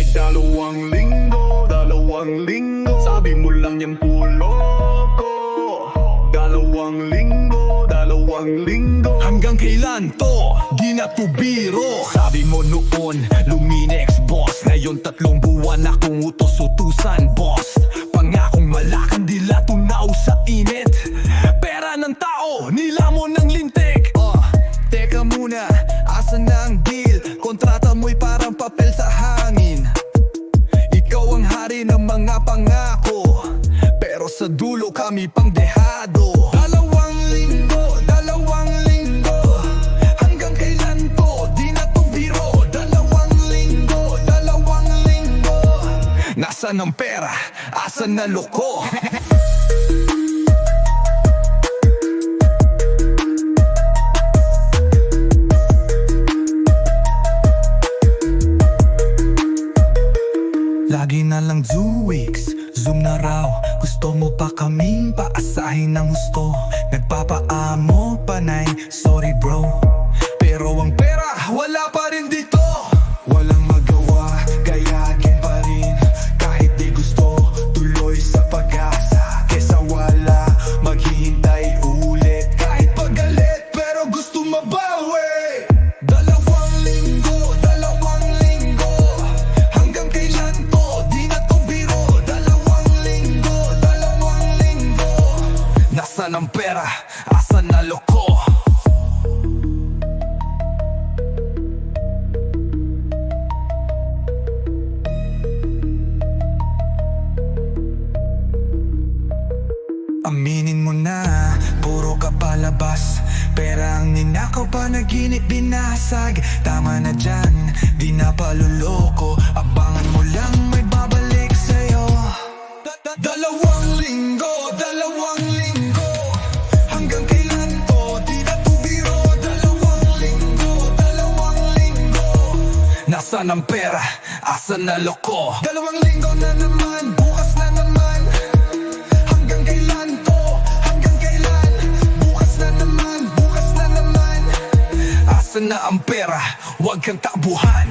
Dalawang linggo, sabi mo lang yan puloko. Dalawang linggo, Hanggang kailan to? Di na to biro. Sabi mo noon, Luminex boss. Ngayon 3 buwan akong utos-utusan boss. Pangakong malakan, dila tunaw sa init. Pera ng tao, nilamon ng lintik. Teka muna, asan na ang deal? Kontrata mo'y parang papel sa hangin. Ikaw ang hari ng mga pangako, pero sa dulo kami pang dehado. 2 linggo, hanggang kailan to? Di na to biro. 2 linggo, nasaan ang pera? Asan na loko? Lagi na lang 2 weeks, Zoom na raw. Gusto mo pa kaming paasahin ng husto. Nagpapaamo panay, sorry bro, pero ang pera wala pa rin dito. Walang magawa, gayagin pa rin. Kahit di gusto, tuloy sa pag-asa. Kesa wala, maghihintay ulit. Kahit pagalit, pero gusto mabawi. 2 linggo, hanggang kailan to? Di na to biro. 2 linggo, nasaan ang pera? Asan na loko? Aminin mo na, puro ka palabas. Pera ang ninakaw, panaginip binasag. Tama na dyan, di na paluloko. Abangan mo lang, may babalik sa'yo. 2 linggo, hanggang kailan to? Di na to biro. 2 linggo, nasaan ang pera? Asan na loko? 2 linggo na naman, bukas na naman. Hanggang kailan to? Hanggang kailan? Bukas na naman. Asan na ang pera? Huwag kang tabuhan.